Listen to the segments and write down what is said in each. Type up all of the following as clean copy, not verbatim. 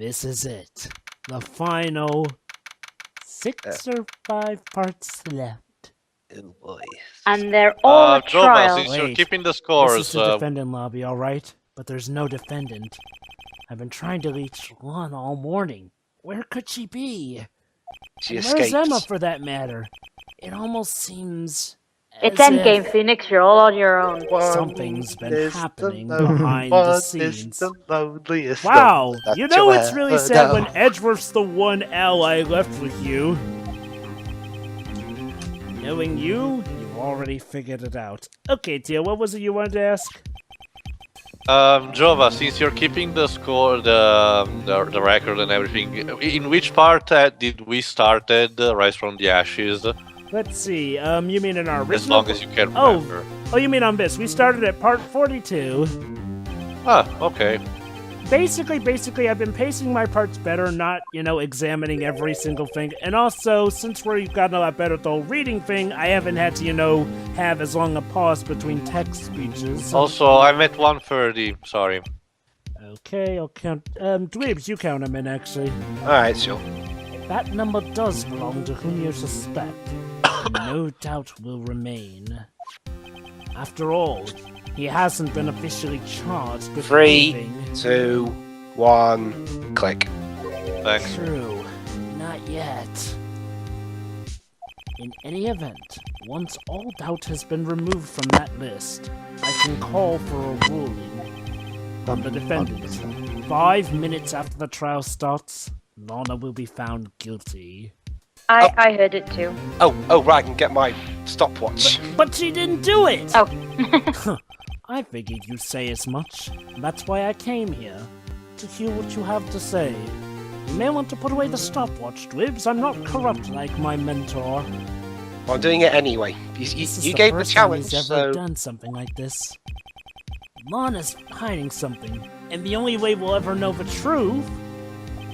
This is it. The final 6 or 5 parts left. Oh boy. And they're all at Jova, trial. since you're Wait, keeping the This scores, is the defendant lobby, alright? But there's no defendant. I've been trying to reach Lana all morning. Where could she be? She And escaped. where's Emma for that matter? It almost seems It's as Endgame, if Phoenix. You're all on your own. something's been Is happening the lone- behind one the is scenes. the loneliest Wow, number that you know you'll it's really ever sad know. when Edgeworth's the one ally left with you. Knowing you, you've already figured it out. Okay, Tia, what was it you wanted to ask? Jova, since you're keeping the score, the record and everything, in which part did we started Rise from the Ashes? Let's see, you mean in our original... As long as you can remember. Oh, you mean on this. We started at part 42. Ah, okay. Basically, I've been pacing my parts better, not, examining every single thing. And also, since we've gotten a lot better at the whole reading thing, I haven't had to, have as long a pause between text speeches. Also, I'm at 130, sorry. Okay, I'll count. Dweebs, you count them in, actually. Alright, sure. If that number does belong to whom you suspect, no doubt will remain. After all, he hasn't been officially charged with 3, anything. 2, 1, click. Thanks. True, not yet. In any event, once all doubt has been removed from that list, I can call for a ruling on the defendant. 5 minutes after the trial starts, Lana will be found guilty. I heard it too. Oh, right, I can get my stopwatch. But she didn't do it! Oh. I figured you'd say as much. That's why I came here, to hear what you have to say. You may want to put away the stopwatch, Dwibs. I'm not corrupt like my mentor. Well, I'm doing it anyway. This is You the gave the first time challenge, he's ever so... done something like this. Lana's hiding something, and the only way we'll ever know the truth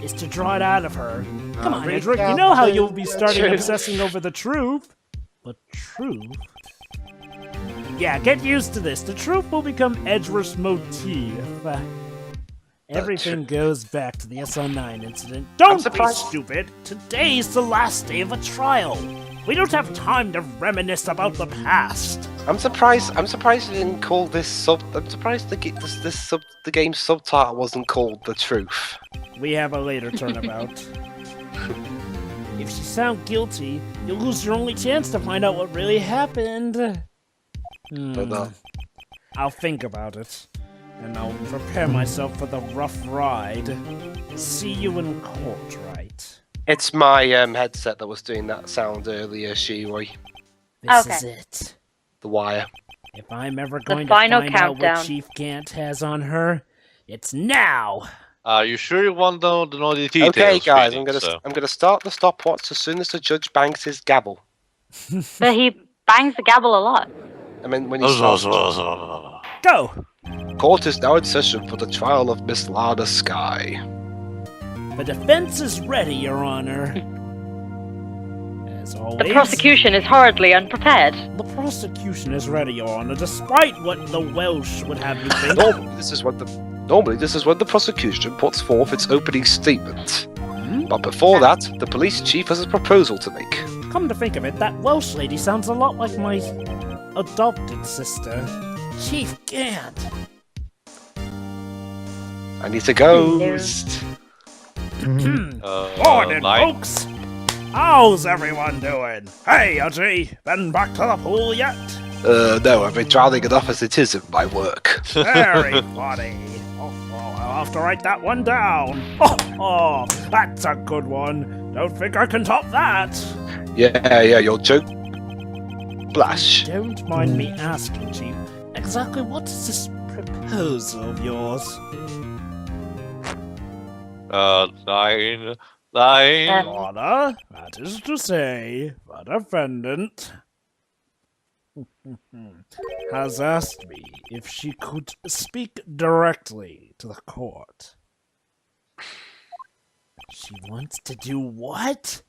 is to draw it out of her. Come on, Edric, you know how you'll be starting obsessing over the truth. But truth? Yeah, get used to this. The truth will become Edgeworth's motif. Everything goes back to the SL9 incident. Don't be stupid! Today's the last day of a trial. We don't have time to reminisce about the past. I'm surprised you didn't call this sub... I'm surprised the game's subtitle wasn't called The Truth. We have a later turnabout. If you sound guilty, you'll lose your only chance to find out what really happened. I'll think about it, and I'll prepare myself for the rough ride. See you in court, Wright? It's my headset that was doing that sound earlier, Shiroi. This Okay. is it. The wire. If I'm ever going to final find out countdown. what Chief Gant has on her, it's now! Are you sure you want to know the details? Okay, guys, Phoenix? I'm gonna start the stopwatch as soon as the judge bangs his gavel. But he bangs the gavel a lot. I mean, when he starts. Go! Court is now in session for the trial of Miss Lana Sky. The defense is ready, Your Honor. As always, The prosecution is horridly unprepared. the prosecution is ready, Your Honor, despite what the Welsh would have you think. Normally, this is when the prosecution puts forth its opening statement. But before that, the police chief has a proposal to make. Come to think of it, that Welsh lady sounds a lot like my adopted sister, Chief Gant. I need to ghost. Morning, folks! How's everyone doing? Hey, Udgy, been back to the pool yet? No, I've been drowning enough as it is in my work. Very funny. I'll have to write that one down. Oh, that's a good one. Don't think I can top that. Yeah, your joke. Blash. Don't mind me asking, Chief. Exactly what is this proposal of yours? 9. Honor, that is to say, the defendant has asked me if she could speak directly to the court. She wants to do what?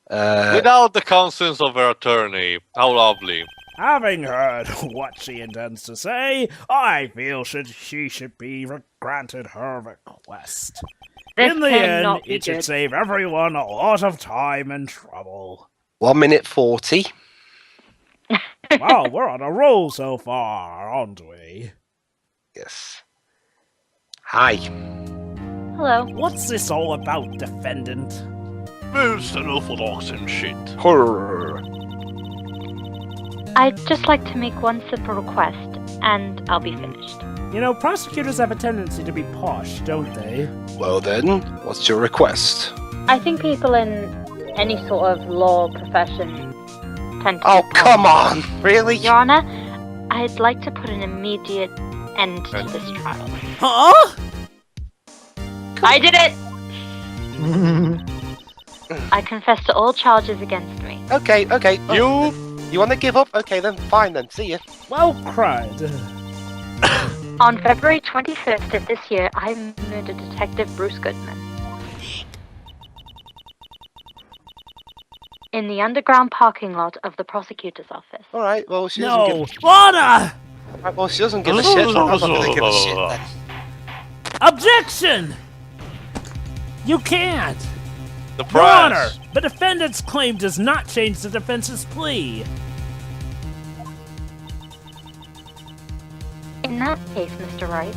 Without the consent of her attorney. How lovely. Having heard what she intends to say, I feel she should be granted her request. This In the end, cannot be it should good. save everyone a lot of time and trouble. 1 minute 40. Wow, we're on a roll so far, aren't we? Yes. Hi. Hello. What's this all about, defendant? Most unorthodox and shit. Horror. I'd just like to make one simple request, and I'll be finished. You know, prosecutors have a tendency to be posh, don't they? Well then, what's your request? I think people in any sort of law profession tend to... Oh, be come posh. on! Really? Your Honor, I'd like to put an immediate end to this trial. Huh? I did it! I confess to all charges against me. Okay. You want to give up? Okay, then fine then. See ya. Well cried. On February 21st of this year, I murdered Detective Bruce Goodman. In the underground parking lot of the prosecutor's office. Alright, well, she doesn't No, give Lana! Right, well, she doesn't give a shit. I'm not gonna give a shit then. Objection! You can't! The Your Honor, prize. the defendant's claim does not change the defense's plea. In that case, Mr. Wright,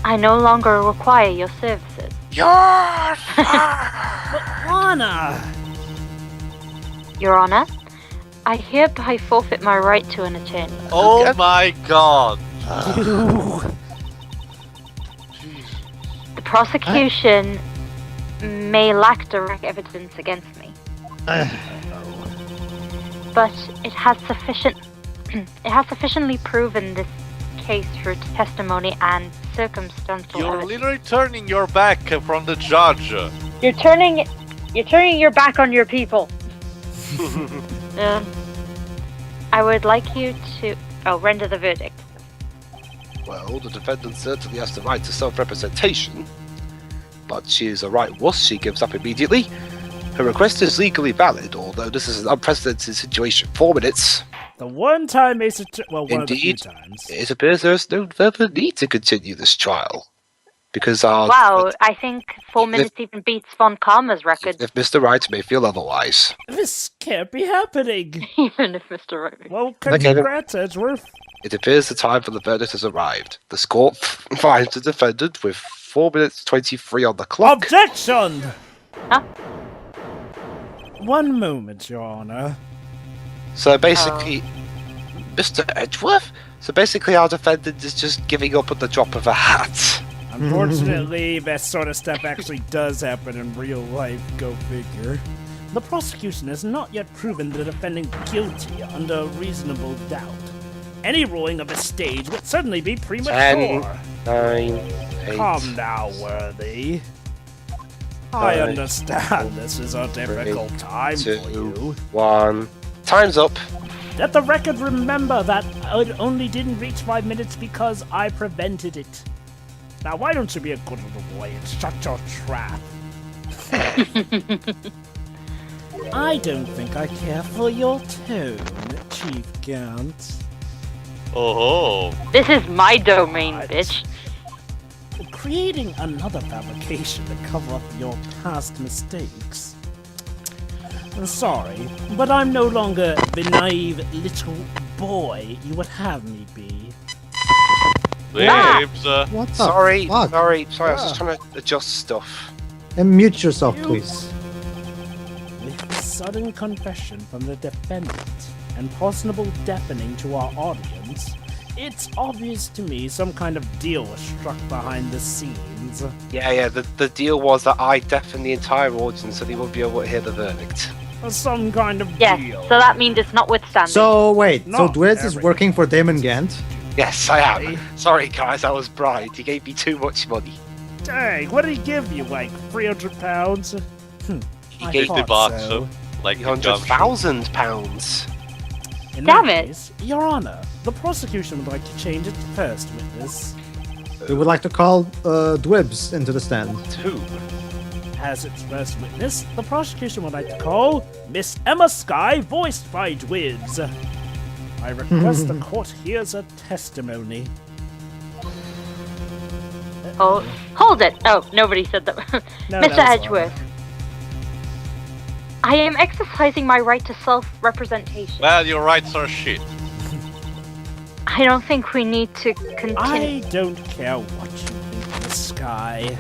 I no longer require your services. You're But Lana! Your Honor, I hereby forfeit my right to an attorney. Oh Okay. my god. You... The prosecution may lack direct evidence against me, but it has sufficiently proven this case through testimony and circumstantial You're evidence. literally turning your back from the judge. You're turning your back on your people. I would like you to render the verdict. Well, the defendant certainly has the right to self-representation, but she is a right wuss she gives up immediately. Her request is legally valid, although this is an unprecedented situation. 4 minutes. The one time Ace well, one Indeed. of the few times. It appears there is no further need to continue this trial. Because our... Wow, I think 4 minutes even beats Von Karma's record, If Mr. Wright may feel otherwise. This can't be happening. even if Mr. Wright. Well, Okay, then. congrats, Edgeworth. It appears the time for the verdict has arrived. The court finds the defendant with 4 minutes 23 on the clock. Objection! Huh? 1 moment, Your Honor. So basically, Mr. Edgeworth? So basically our defendant is just giving up at the drop of a hat. Unfortunately, that sort of stuff actually does happen in real life, go figure. The prosecution has not yet proven the defendant guilty under reasonable doubt. Any ruling of this stage would certainly be premature. 10, 9, 8. Come now, Worthy. I understand this is a difficult time for you. 1. Time's up. Let the record remember that it only didn't reach 5 minutes because I prevented it. Now, why don't you be a good little boy and shut your trap? I don't think I care for your tone, Chief Gant. Oh. This is my domain, Right. bitch. Creating another fabrication to cover up your past mistakes. I'm sorry, but I'm no longer the naive little boy you would have me be. Babes. What the Sorry, fuck? sorry, I was just trying to adjust stuff. And mute yourself, please. With the sudden confession from the defendant and possible deafening to our audience, it's obvious to me some kind of deal was struck behind the scenes. Yeah, the deal was that I deafened the entire audience so they won't be able to hear the verdict. Some kind of Yes, deal. so that means it's notwithstanding. So wait, so Not Dwiz is every- working for Damon Gant? Yes, I am. Sorry, guys, I was bribed. He gave me too much money. Dang, what did he give you, like 300 pounds? He I gave thought 50 bucks. so. Like the £300,000. In Damn that it. case, Your Honor, the prosecution would like to change its first witness. We would like to call Dwibs into the stand. Who? As its first witness, the prosecution would like to call Miss Emma Sky, voiced by Dwibs. I request the court hears a testimony. Oh, hold it! Oh, nobody said that. No, Mr. that was Edgeworth, I am exercising my right to self-representation. Well, your rights are shit. I don't think we need to continue. I don't care what you think of the sky.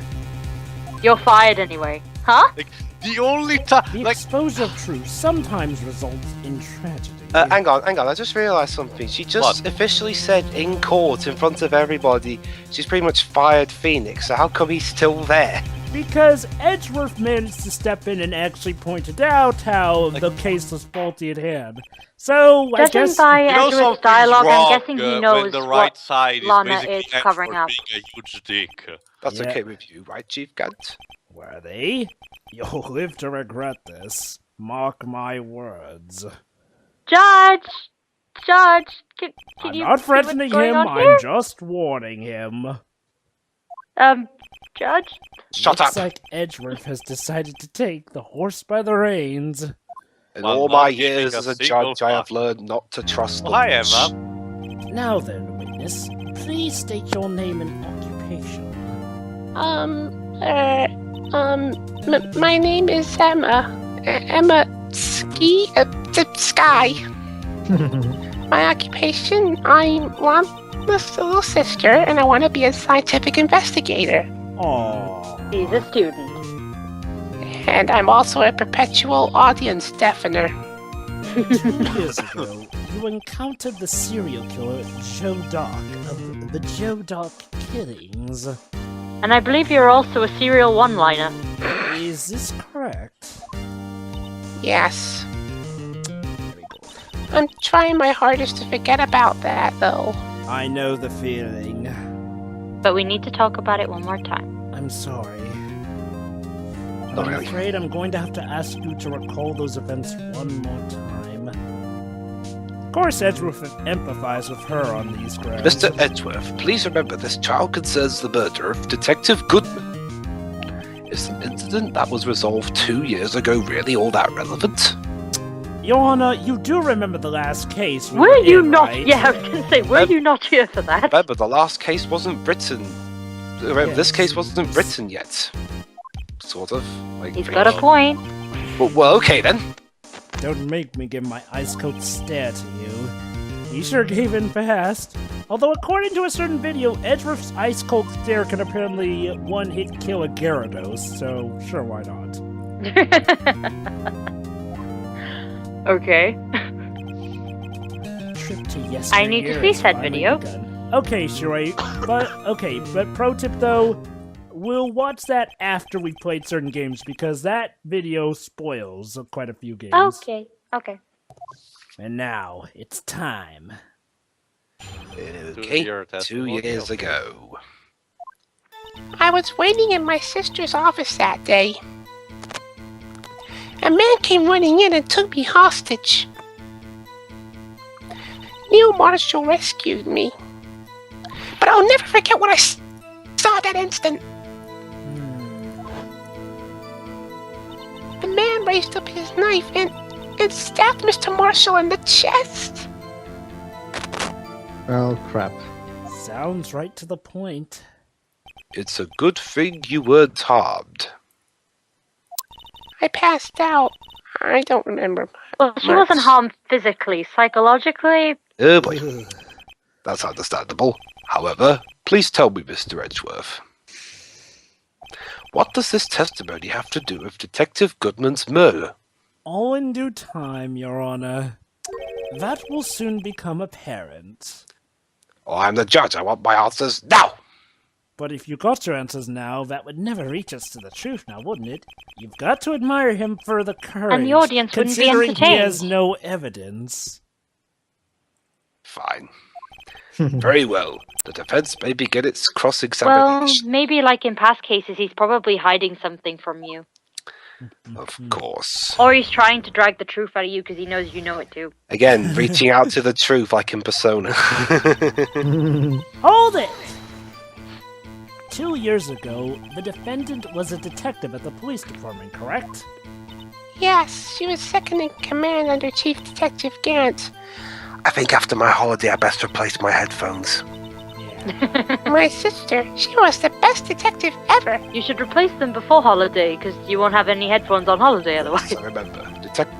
You're fired anyway. Huh? Like, the only time, The like, exposure of truth sometimes results in tragedy. Hang on. I just realised something. She just What? officially said in court, in front of everybody, she's pretty much fired Phoenix, so how come he's still there? Because Edgeworth managed to step in and actually pointed out how the case was faulty at hand. So, I Judging guess... by you know Edgeworth's something's dialogue, wrong I'm guessing he when knows the right what side is Lana basically is covering for up. being a huge dick. That's Yeah. okay with you, right, Chief Gant? Were they? You'll live to regret this. Mark my words. Judge! Judge! Can I'm you not see what's threatening going him, on I'm here? just warning him. Judge? Shut Looks up! like Edgeworth has decided to take the horse by the reins. In Well, all not my giving years a as a single judge, I have fuck. learned not to trust Well, the hi, witch. Emma. Now then, witness, please state your name and occupation. My name is Emma. Emma Sky. My occupation, I'm this little sister, and I want to be a scientific investigator. Aww. He's a student. And I'm also a perpetual audience deafener. 2 years ago, you encountered the serial killer Joe Doc of the Joe Doc killings. And I believe you're also a serial one-liner. Is this correct? Yes. Very good. I'm trying my hardest to forget about that, though. I know the feeling. But we need to talk about it one more time. I'm sorry. Not I'm really. afraid I'm going to have to ask you to recall those events one more time. Of course, Edgeworth empathized with her on these grounds. Mr. Edgeworth, please remember this child concerns the murder of Detective Goodman. Is an incident that was resolved 2 years ago really all that relevant? Your Honor, you do remember the last case we Were you in, not? right? Yeah, I was gonna say, were you not here for that? Remember, the last case wasn't written. Remember, this Yes. case wasn't written yet. Sort of. Like, He's got a point. Well, okay then. Don't make me give my ice cold stare to you. He sure gave in fast. Although according to a certain video, Edgeworth's ice cold stare can apparently one-hit kill a Gyarados, so sure, why not? Okay. Trip to yesteryear I need to see has said finally video. begun. Okay, sure, but pro tip though, we'll watch that after we played certain games because that video spoils quite a few games. Okay. Okay. And now it's time. Okay, Two-year 2 testimony, years okay. ago. I was waiting in my sister's office that day. A man came running in and took me hostage. Neil Marshall rescued me. But I'll never forget what I saw that instant. The man raised up his knife and stabbed Mr. Marshall in the chest. Oh, crap. Sounds right to the point. It's a good thing you weren't harmed. I passed out. I don't remember. Well, she much. wasn't harmed physically. Psychologically, Oh boy, Ugh. that's understandable. However, please tell me, Mr. Edgeworth. What does this testimony have to do with Detective Goodman's murder? All in due time, Your Honor. That will soon become apparent. Oh, I'm the judge. I want my answers now. But if you got your answers now, that would never reach us to the truth now, wouldn't it? You've got to admire him for the courage, and the audience wouldn't be considering he entertained. has no evidence. Fine. Very well. The defense may begin its Well, cross-examination. maybe like in past cases, he's probably hiding something from you. Of course. Or he's trying to drag the truth out of you because he knows you know it too. Again, reaching out to the truth like in Persona. Hold it! 2 years ago, the defendant was a detective at the police department, correct? Yes, she was second in command under Chief Detective Gant. I think after my holiday, I best replace my headphones. Yeah. My sister, she was the best detective ever. You should replace them before holiday, because you won't have any headphones on holiday otherwise. Yes, I remember.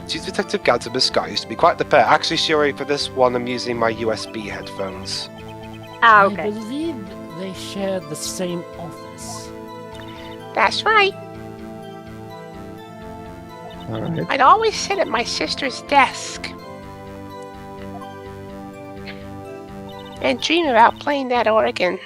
Chief Detective Gant and Miss Scott used to be quite the pair. Actually, Shuri, for this one, I'm using my USB headphones. Ah, I okay. believe they shared the same office. That's right. All right. I'd always sit at my sister's desk and dream about playing that organ.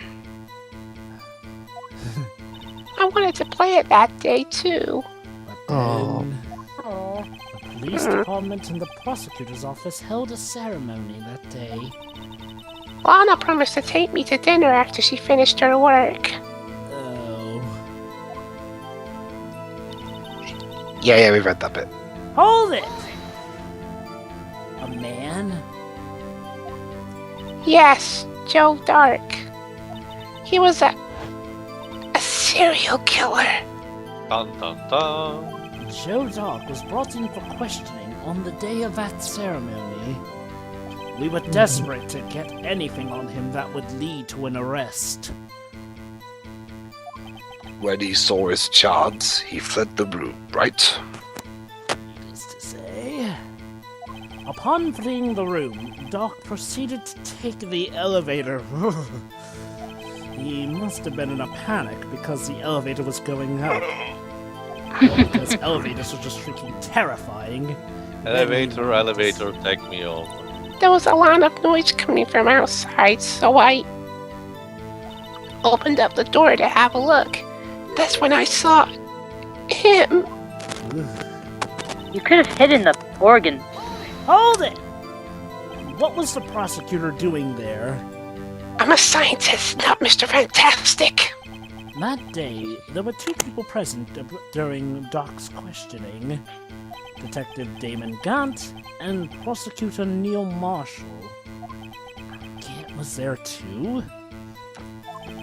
I wanted to play it that day, too. But Oh. then Oh. the police department and the prosecutor's office held a ceremony that day. Lana promised to take me to dinner after she finished her work. Oh. Yeah, we read that bit. Hold it! A man? Yes, Joe Dark. He was a serial killer. Dun dun dun. Joe Dark was brought in for questioning on the day of that ceremony. We were desperate to get anything on him that would lead to an arrest. When he saw his chance, he fled the room, right? Needless to say. Upon fleeing the room, Dark proceeded to take the elevator. He must have been in a panic because the elevator was going up. Or because elevators are just freaking terrifying. Elevator, take me over. There was a lot of noise coming from outside, so I opened up the door to have a look. That's when I saw him. You could have hidden the organ. Hold it! What was the prosecutor doing there? I'm a scientist, not Mr. Fantastic. That day, there were two people present during Doc's questioning. Detective Damon Gant and Prosecutor Neil Marshall. Gant was there too?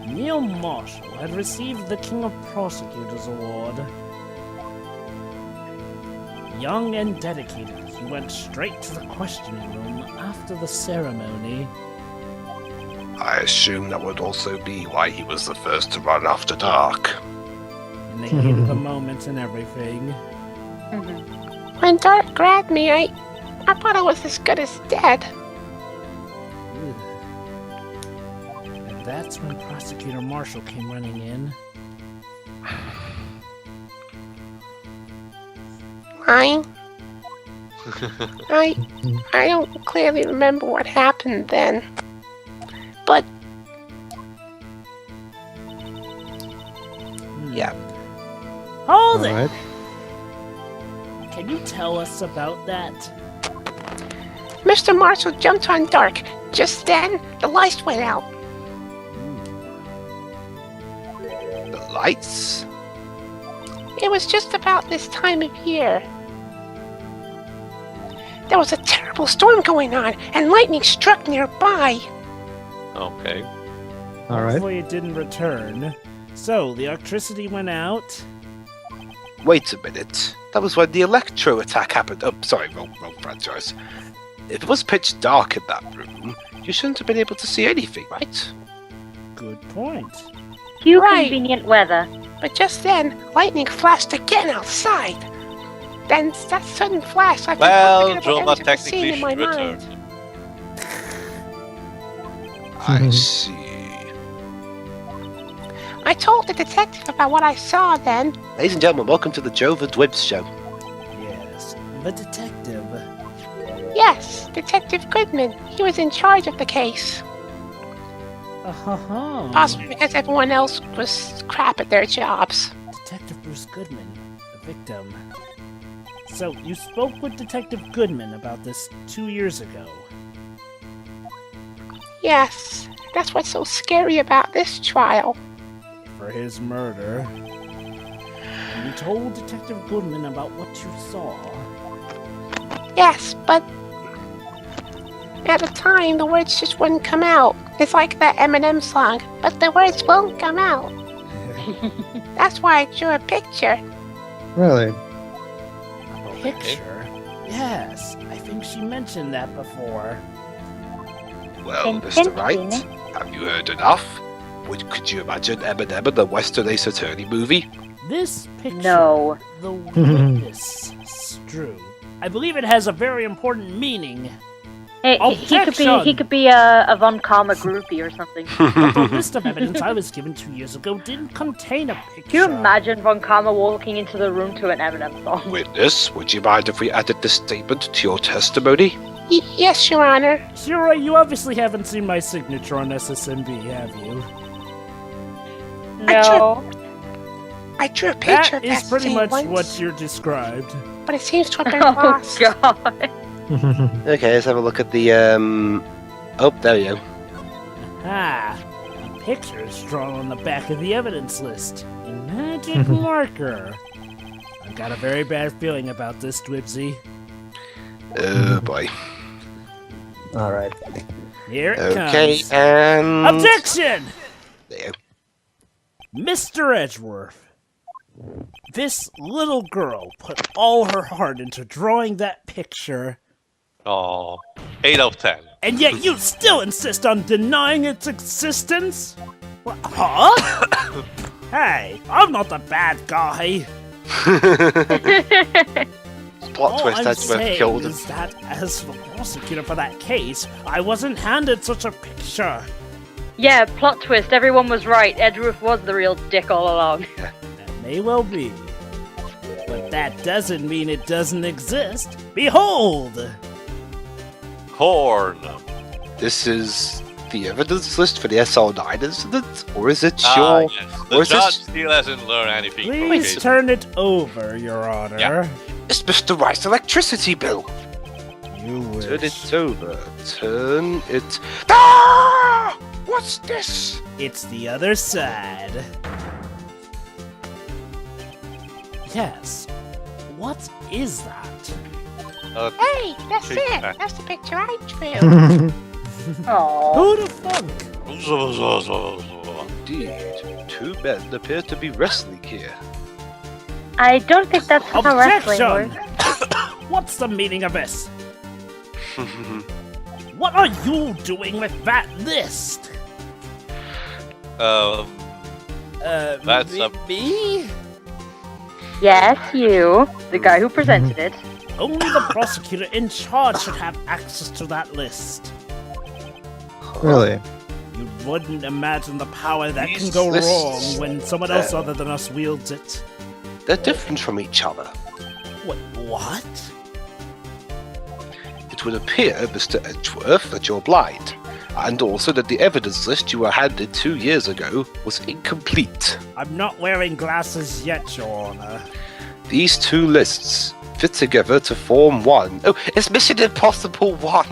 Neil Marshall had received the King of Prosecutors Award. Young and dedicated, he went straight to the questioning room after the ceremony. I assume that would also be why he was the first to run after dark. And they hated the moment and everything. When Dark grabbed me, I thought I was as good as dead. And that's when Prosecutor Marshall came running in. I don't clearly remember what happened then. But Yeah. Hold All it! right. Can you tell us about that? Mr. Marshall jumped on Dark. Just then, the lights went out. The lights? It was just about this time of year. There was a terrible storm going on, and lightning struck nearby. Okay. All right. Hopefully it didn't return. So, the electricity went out. Wait a minute. That was when the electro attack happened. Oh, sorry, wrong franchise. If it was pitch dark in that room, you shouldn't have been able to see anything, right? Good point. Cue Right. convenient weather. But just then, lightning flashed again outside. Then that sudden flash, I Well, forgot Joma what I've seen technically in my should return. mind. I see. I told the detective about what I saw then. Ladies and gentlemen, welcome to the Jova Dwibs show. Yes, the detective. Yes, Detective Goodman. He was in charge of the case. Possibly because everyone else was crap at their jobs. Detective Bruce Goodman, the victim. So, you spoke with Detective Goodman about this 2 years ago. Yes, that's what's so scary about this trial. For his murder. You told Detective Goodman about what you saw. Yes, but at the time, the words just wouldn't come out. It's like that Eminem song, but the words won't come out. That's why I drew a picture. Really? A picture? Yes, I think she mentioned that before. Well, Mr. Wright, have you heard enough? Could you imagine Eminem in the Western Ace Attorney movie? This picture, No. the witness, Strew. I believe it has a very important meaning. Hey, he could be a Von Karma groupie or something. But the list of evidence I was given 2 years ago didn't contain a picture. Can you imagine Von Karma walking into the room to an Eminem song? Witness, would you mind if we added this statement to your testimony? Yes, Your Honor. Sure, you obviously haven't seen my signature on SSNB, have you? No. I drew a picture That of is that pretty scene much once, what you're described. but it seems to have been Oh lost. god. Okay, let's have a look at the, Oh, there you go. Ah, a picture is drawn on the back of the evidence list. A magic marker. I've got a very bad feeling about this, Dwibsy. Oh, boy. Alright. Here it Okay, comes. and... Objection! There. Mr. Edgeworth, this little girl put all her heart into drawing that picture, Oh, 8 out of 10. and yet you still insist on denying its existence? What, huh? Hey, I'm not the bad guy. Plot All twist, I'm Edgeworth saying killed him. is that as the prosecutor for that case, I wasn't handed such a picture. Yeah, plot twist, everyone was right. Edgeworth was the real dick all along. That may well be. But that doesn't mean it doesn't exist. Behold! Horn. This is the evidence list for the SL9 incident? Or is it Ah, your... yes. or The is this- judge still hasn't learned anything from the Please case. turn it over, Your Honor. Yeah. It's Mr. Wright's electricity bill! You wish. Turn it over. Turn it... Ah! What's this? It's the other side. Yes. What is that? Hey, that's Shake it. back. That's the picture I drew. Aww. Who the fuck? Indeed. Two men appear to be wrestling here. I don't think that's how wrestling Objection! works. What's the meaning of this? What are you doing with that list? That's a- me? Yes, you, the guy who presented it. Only the prosecutor in charge should have access to that list. Really? You wouldn't imagine the power that can These go lists, wrong when someone else other than us wields it. They're different from each other. Wait, what? It would appear, Mr. Edgeworth, that you're blind, and also that the evidence list you were handed 2 years ago was incomplete. I'm not wearing glasses yet, Your Honor. These two lists fit together to form one. Oh, it's Mission Impossible 1!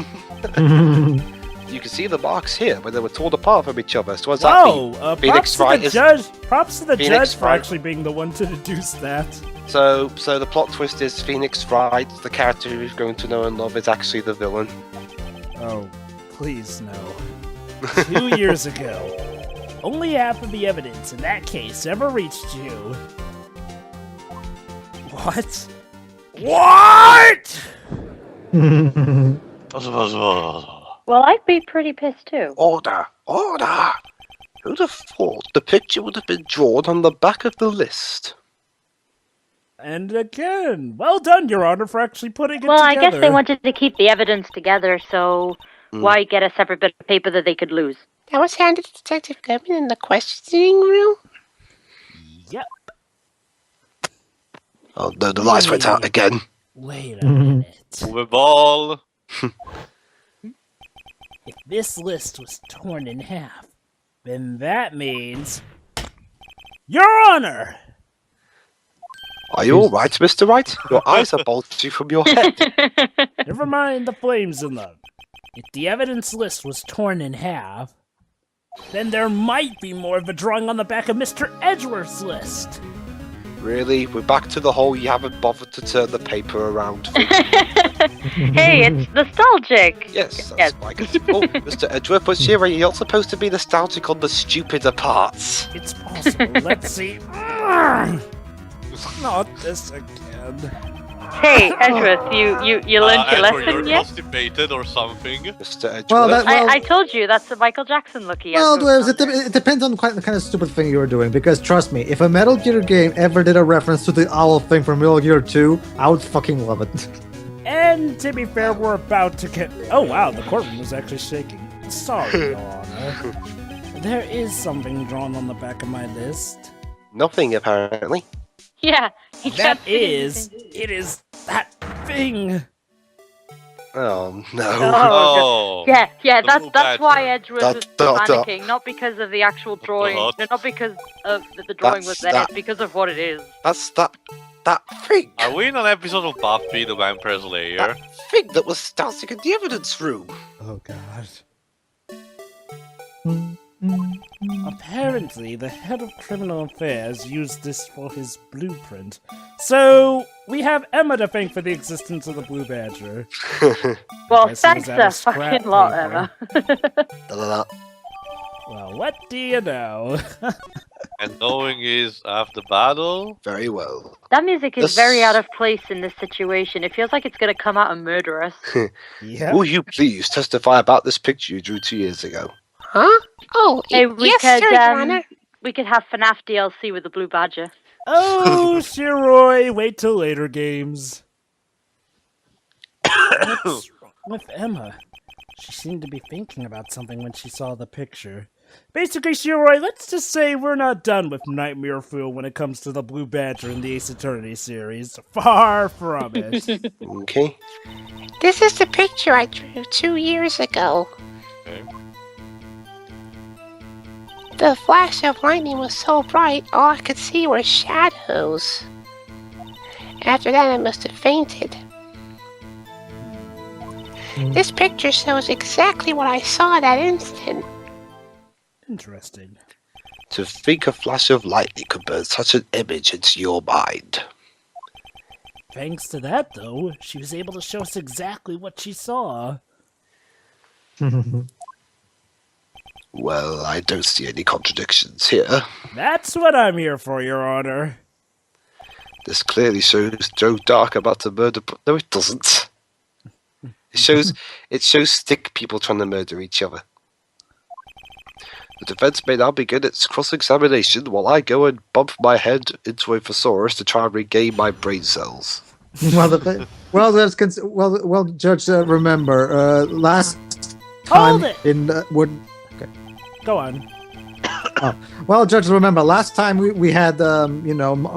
You can see the marks here where they were torn apart from each other. So what's that mean? Whoa! Phoenix Props to Wright the is- judge. Props to the Phoenix judge for Wright- actually being the one to deduce that. So the plot twist is Phoenix Wright, the character who's going to know and love, is actually the villain. Oh, please no. 2 years ago, only half of the evidence in that case ever reached you. What? What? Well, I'd be pretty pissed too. Order! Order! Who'd have thought the picture would have been drawn on the back of the list? And again, well done, Your Honor, for actually putting it Well, I together. guess they wanted to keep the evidence together, so why get a separate bit of paper that they could lose? That was handed to Detective Goodman in the questioning room. Yep. Oh no, the lights went out again. Wait a minute. Move ball. If this list was torn in half, then that means... Your Honor! Are you alright, Mr. Wright? Your eyes are bulging from your head. Never mind the flames in them. If the evidence list was torn in half, then there might be more of a drawing on the back of Mr. Edgeworth's list. Really? We're back to the whole you haven't bothered to turn the paper around thing. Hey, it's nostalgic. Yes, that's Yes. why I guess. Oh, Mr. Edgeworth was here. You're not supposed to be nostalgic on the stupider parts. It's possible. Let's see. Not this again. Hey, Edgeworth, you learned your Edward, lesson you're yet? constipated or something. Mr. Edgeworth. Well, I told you that's a Michael Jackson look. Well, Dwebs, it depends on the kind of stupid thing you were doing. Because trust me, if a Metal Gear game ever did a reference to the owl thing from Metal Gear 2, I would fucking love it. And to be fair, we're about to get. Oh wow, the courtroom is actually shaking. Sorry, Your Honor. There is something drawn on the back of my list. Nothing, apparently. Yeah, he That can't see is, anything. it is that thing. Oh, no. Oh. Yeah, The that's blue that's why Edgeworth was Dot. panicking, not because of the actual drawing, Dot. no, not because of the drawing was That's there, that. it's because of what it is. That's that thing. Are we in an episode of Buffy the Vampire Slayer? That thing that was dancing in the evidence room. Oh god. Apparently, the head of criminal affairs used this for his blueprint. So, we have Emma to thank for the existence of the Blue Badger. Well, Guess he thanks was out a of scrap fucking lot, paper. Emma. Da-da-da. Well, what do you know? And knowing is after battle. Very well. That music is This- very out of place in this situation. It feels like it's gonna come out and murder us. Yeah. Will you please testify about this picture you drew 2 years ago? Huh? Oh, Hey, we yes, could sir, Your Honor. we could have FNAF DLC with the Blue Badger. Oh, Shiroi, wait till later games. What's wrong with Emma? She seemed to be thinking about something when she saw the picture. Basically, Shiroi, let's just say we're not done with Nightmare Fuel when it comes to the Blue Badger in the Ace Attorney series. Far from it. Okay. This is the picture I drew 2 years ago. Okay. The flash of lightning was so bright, all I could see were shadows. After that, I must have fainted. This picture shows exactly what I saw that instant. Interesting. To think a flash of lightning could burn such an image into your mind. Thanks to that, though, she was able to show us exactly what she saw. Well, I don't see any contradictions here. That's what I'm here for, Your Honor. This clearly shows Joe Dark about to murder. No, it doesn't. It shows stick people trying to murder each other. The defense may now begin its cross-examination while I go and bump my head into a thesaurus to try and regain my brain cells. Well, Judge, remember, last time Hold it! in Go on. Well, Judge, remember, last time we had,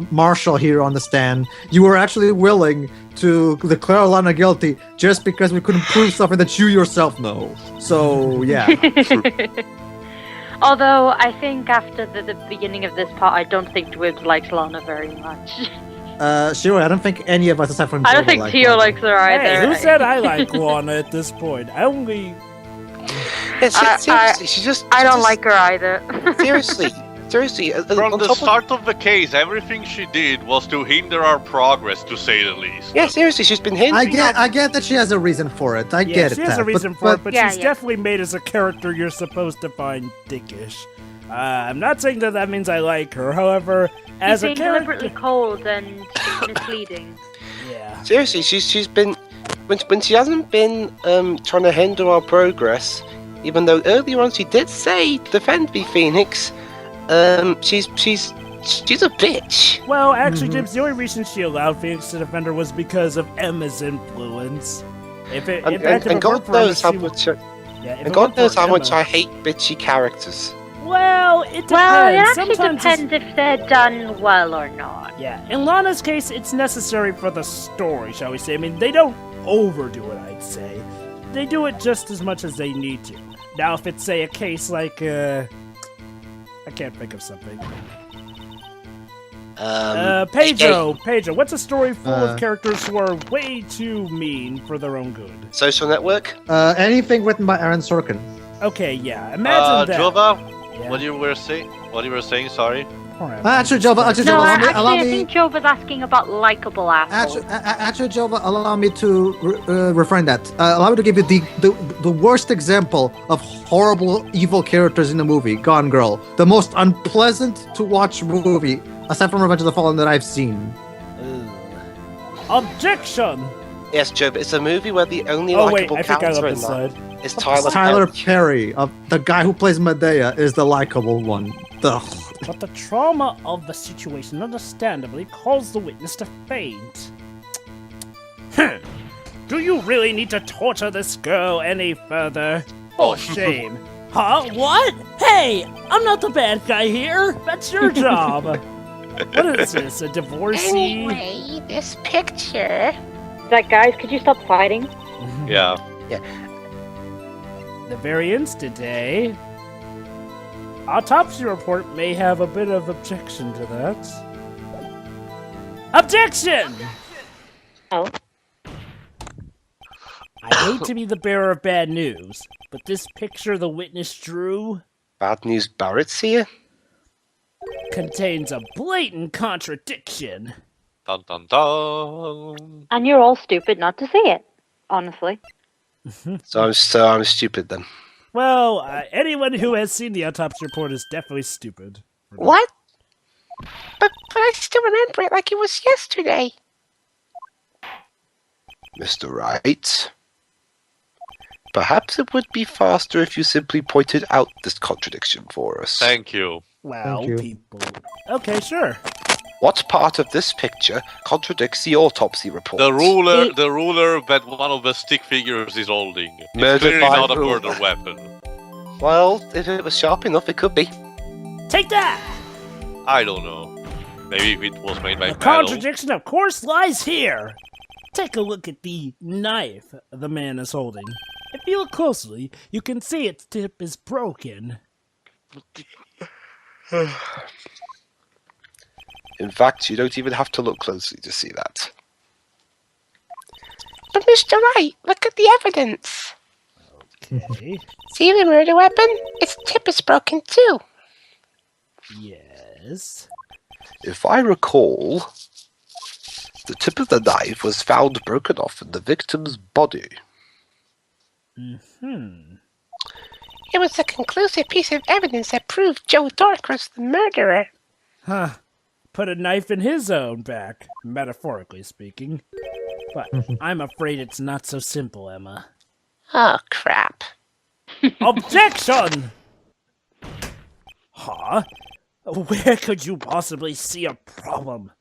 Marshall here on the stand, you were actually willing to declare Lana guilty just because we couldn't prove something that you yourself know. So, yeah. Although, I think after the beginning of this part, I don't think Dwibs likes Lana very much. Sure, I don't think any of us, aside from I don't Jova, think like Tio Lana. likes her either. Hey, who said I like Lana at this point? I only... Seriously, I don't like her either. Seriously. From on the top of- start of the case, everything she did was to hinder our progress, to say the least. Yeah, seriously, she's been hinting. I get that she has a reason for it. I get it. she has a Tab, reason for it, but Yeah, she's yeah. definitely made as a character you're supposed to find dickish. I'm not saying that means I like her, however, as She's a being character... deliberately cold and misleading. Yeah. Seriously, she's been when she hasn't been trying to hinder our progress. Even though earlier on she did say defend me, Phoenix. She's a bitch. Well, actually, Jibs, the only reason she allowed Phoenix to defend her was because of Emma's influence. And God knows how much. And God knows how much I hate bitchy characters. Well, it depends. Well, it actually Sometimes depends if they're done well or not. Yeah, in Lana's case, it's necessary for the story, shall we say. I mean, they don't overdo it, I'd say. They do it just as much as they need to. Now, if it's, say, a case like, I can't think of something. Pedro, what's a story full of characters who are way too mean for their own good? Social Network? Anything written by Aaron Sorkin. Okay, yeah, imagine that. Jova, Yeah. what you were saying, sorry? Actually, Jova, No, allow I me. think Joe was asking about likable assholes. Actually, Jova, allow me to refrain that. Allow me to give you the worst example of horrible, evil characters in the movie, Gone Girl. The most unpleasant to watch movie, aside from Revenge of the Fallen, that I've seen. Objection! Yes, Joe, but it's a movie where the only Oh wait, likable I think I character left in this that side. is Tyler, Tyler Perry. Perry, the guy who plays Medea, is the likable one. Ugh. But the trauma of the situation understandably caused the witness to faint. Do you really need to torture this girl any further? For shame. Huh? What? Hey, I'm not the bad guy here. That's your job. What is this, a divorcee? Anyway, this picture. That guys, could you stop fighting? Yeah. The very instant, eh? Autopsy report may have a bit of objection to that. Objection! Oh. I hate to be the bearer of bad news, but this picture the witness drew Bad news Barrett's here? contains a blatant contradiction. Dun dun dun. And you're all stupid not to see it, honestly. So I'm stupid then. Well, anyone who has seen the autopsy report is definitely stupid. What? But I still remember it like it was yesterday. Mr. Wright. Perhaps it would be faster if you simply pointed out this contradiction for us. Thank you. Wow, Thank you. people. Okay, sure. What part of this picture contradicts the autopsy report? The ruler that one of the stick figures is holding. It's Murdered clearly by not a ruler. murder weapon. Well, if it was sharp enough, it could be. Take that! I don't know. Maybe if it was made by The metal. contradiction, of course, lies here. Take a look at the knife the man is holding. If you look closely, you can see its tip is broken. In fact, you don't even have to look closely to see that. But Mr. Wright, look at the evidence. Okay. See the murder weapon? Its tip is broken too. Yes. If I recall, the tip of the knife was found broken off in the victim's body. It was a conclusive piece of evidence that proved Joe Dark was the murderer. Huh. Put a knife in his own back, metaphorically speaking. But I'm afraid it's not so simple, Emma. Oh, crap. Objection! Huh? Where could you possibly see a problem?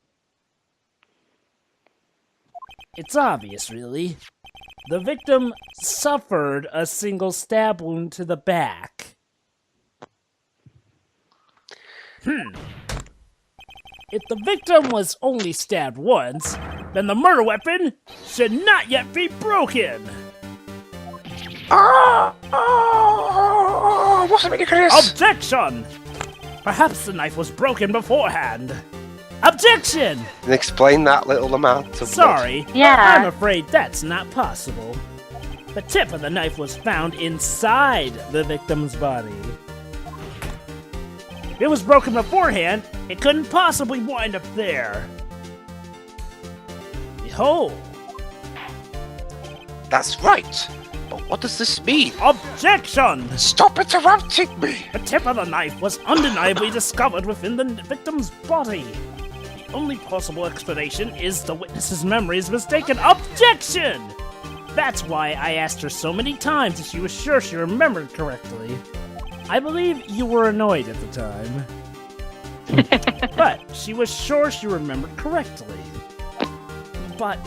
It's obvious, really. The victim suffered a single stab wound to the back. If the victim was only stabbed once, then the murder weapon should not yet be broken. What's the ridiculous? Objection! Perhaps the knife was broken beforehand. Objection! And explain that little amount of blood. Sorry, Yeah. I'm afraid that's not possible. The tip of the knife was found inside the victim's body. If it was broken beforehand, it couldn't possibly wind up there. Behold. That's right. But what does this mean? Objection! Stop interrupting me! The tip of the knife was undeniably discovered within the victim's body. The only possible explanation is the witness's memory is mistaken. Objection! That's why I asked her so many times if she was sure she remembered correctly. I believe you were annoyed at the time. But she was sure she remembered correctly. But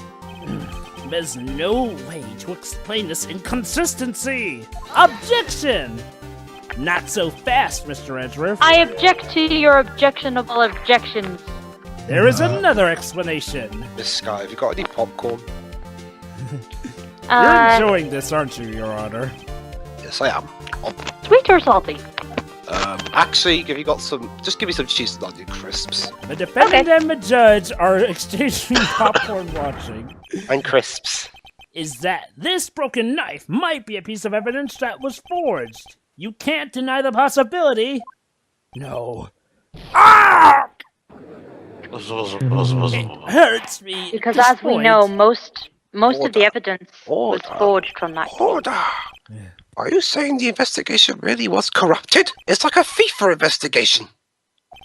there's no way to explain this inconsistency. Objection! Not so fast, Mr. Edgeworth. I object to your objectionable objections. There is another explanation. Miss Sky, have you got any popcorn? You're enjoying this, aren't you, Your Honor? Yes, I am. Sweet or salty? Actually, have you got some? Just give me some cheese and onion crisps. The defendant and the judge are exchanging popcorn watching. And crisps. Is that this broken knife might be a piece of evidence that was forged. You can't deny the possibility. No. Ah! It hurts me. Because at this as we point. know, most of the Order. evidence was Order. forged from that. Order! Are you saying the investigation really was corrupted? It's like a FIFA investigation.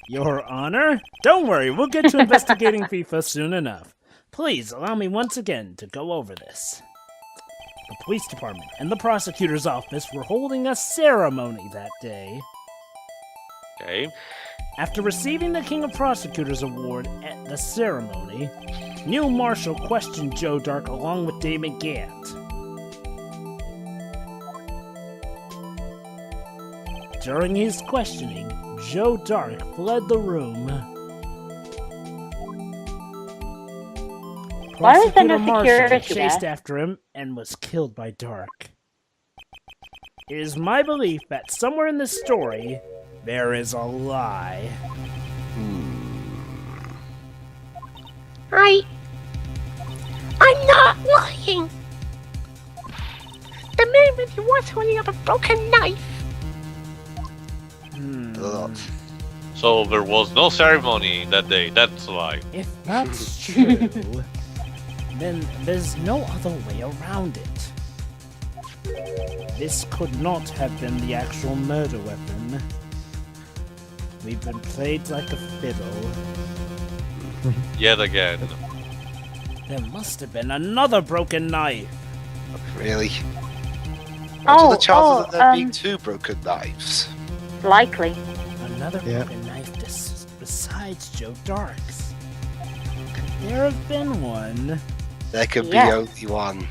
Your Honor? Don't worry, we'll get to investigating FIFA soon enough. Please allow me once again to go over this. The police department and the prosecutor's office were holding a ceremony that day. Okay. After receiving the King of Prosecutors Award at the ceremony, Neil Marshall questioned Joe Dark along with Damon Gant. During his questioning, Joe Dark fled the room. Why was there no Prosecutor Marshall security chased there? after him and was killed by Dark. It is my belief that somewhere in this story, there is a lie. I'm not lying. The man really was holding up a broken knife. Ugh. So there was no ceremony that day. That's why. If that's true, then there's no other way around it. This could not have been the actual murder weapon. We've been played like a fiddle. Yet again. There must have been another broken knife. Really? What are the chances of there being 2 broken knives? Likely. Another Yeah. broken knife besides Joe Dark's. Could there have been one? There could be Yeah. only one.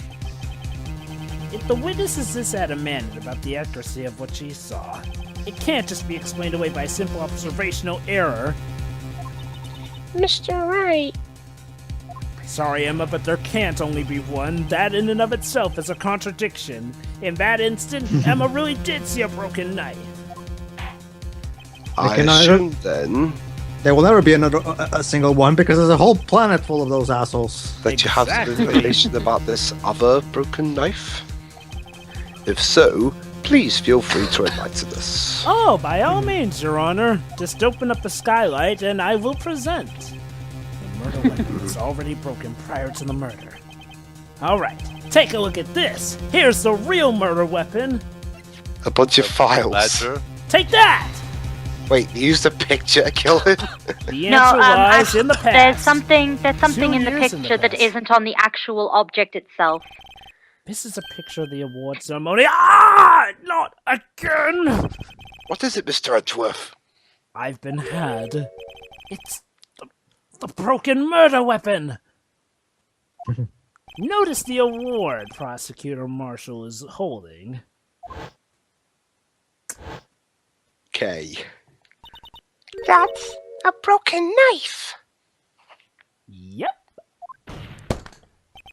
If the witness is this adamant about the accuracy of what she saw, it can't just be explained away by simple observational error. Mr. Wright. Sorry, Emma, but there can't only be one. That in and of itself is a contradiction. In that instant, Emma really did see a broken knife. I can either- assume then There will never be another a single one because there's a whole planet full of those assholes. that you have some Exactly. information about this other broken knife. If so, please feel free to enlighten us. Oh, by all means, Your Honor. Just open up the skylight and I will present. The murder weapon was already broken prior to the murder. Alright, take a look at this. Here's the real murder weapon. A bunch of files. Ledger. Take that! Wait, you used a picture to kill him? The No, answer lies in the past. there's something 2 in the years in the picture that past. isn't on the actual object itself. This is a picture of the award ceremony. Ah! Not again! What is it, Mr. Edgeworth? I've been had. It's the broken murder weapon! Notice the award Prosecutor Marshall is holding. Okay. That's a broken knife. Yep.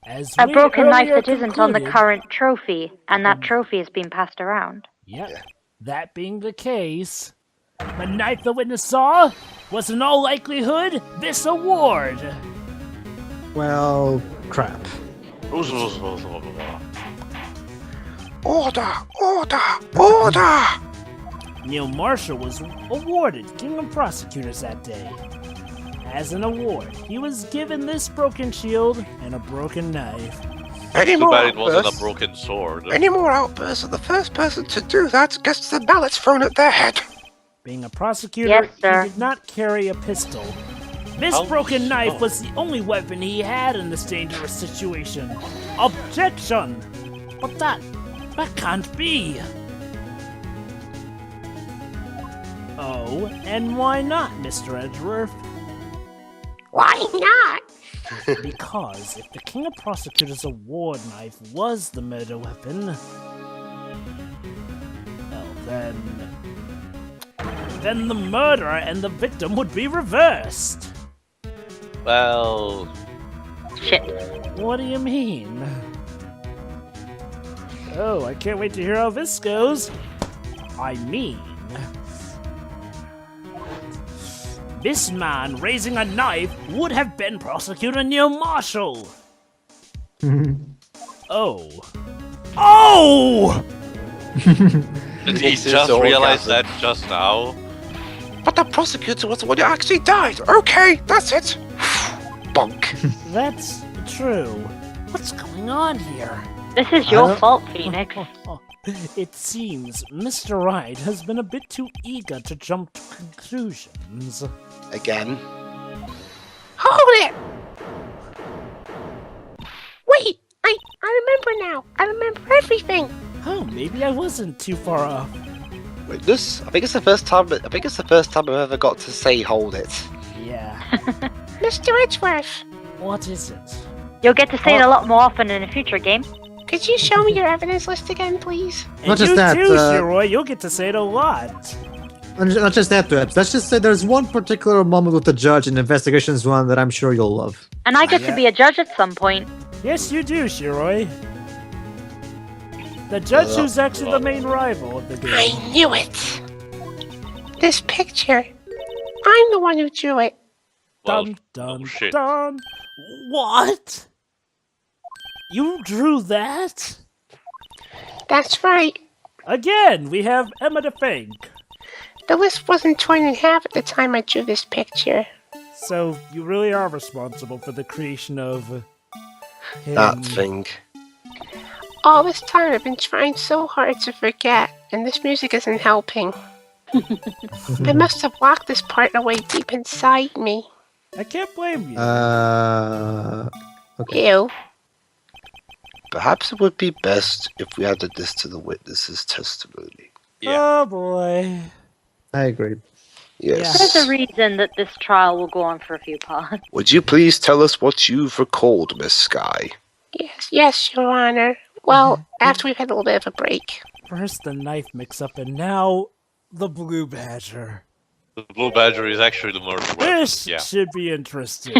As A we broken knife earlier that isn't on the concluded- current trophy, and that trophy is being passed around. Yep. Yeah. That being the case, the knife the witness saw was in all likelihood this award. Well, crap. Order! Order! Order! Neil Marshall was awarded King of Prosecutors that day. As an award, he was given this broken shield and a broken knife. Any Too more bad it wasn't a outbursts? broken sword. Any more outbursts, and the first person to do that gets the mallet thrown at their head. Being a prosecutor, Yes, sir. he did not carry a pistol. This How broken knife so? was the only weapon he had in this dangerous situation. Objection! But that can't be. Oh, and why not, Mr. Edgeworth? Why not? Because if the King of Prosecutors award knife was the murder weapon, well then the murderer and the victim would be reversed. Well, Shit. What do you mean? Oh, I can't wait to hear how this goes. I mean, this man raising a knife would have been Prosecutor Neil Marshall. Oh. Oh! did he This is just realize orgasm. that just now? But the prosecutor was the one who actually died. Okay, that's it. Bonk. That's true. What's going on here? This is your don't- fault, Phoenix. It seems Mr. Wright has been a bit too eager to jump to conclusions. Again. Hold it! now. I remember everything. Oh, maybe I wasn't too far off. Wait, this? I think it's the first time. I've ever got to say hold it. Yeah. Mr. Edgeworth, What is it? You'll get to say it a lot more often in a future game. could you show me your evidence list again, please? And Not just you that, too, Shiroi. You'll get to say it a lot. And not just that, Dweps. Let's just say there's one particular moment with the judge in Investigations 1 that I'm sure you'll love. And I get to be a judge at some point. Yes, you do, Shiroi. The judge who's actually the main rival of the game. I knew it. This picture. I'm the one who drew it. Well, Dun dun oh, shit. dun. What? You drew that? That's right. Again, we have Emma to thank. The list wasn't torn in half at the time I drew this picture. So you really are responsible for the creation of him. That thing. All this time I've been trying so hard to forget, and this music isn't helping. I must have locked this part away deep inside me. I can't blame you. Okay. Ew. Perhaps it would be best if we added this to the witness's testimony. Yeah. Oh boy. I agree. Yes. There's a reason that this trial will go on for a few parts. Would you please tell us what you've recalled, Miss Sky? Yes, Your Honor. Well, after we've had a little bit of a break. First the knife mix-up, and now the blue badger. The blue badger is actually the murder weapon. This Yeah. should be interesting.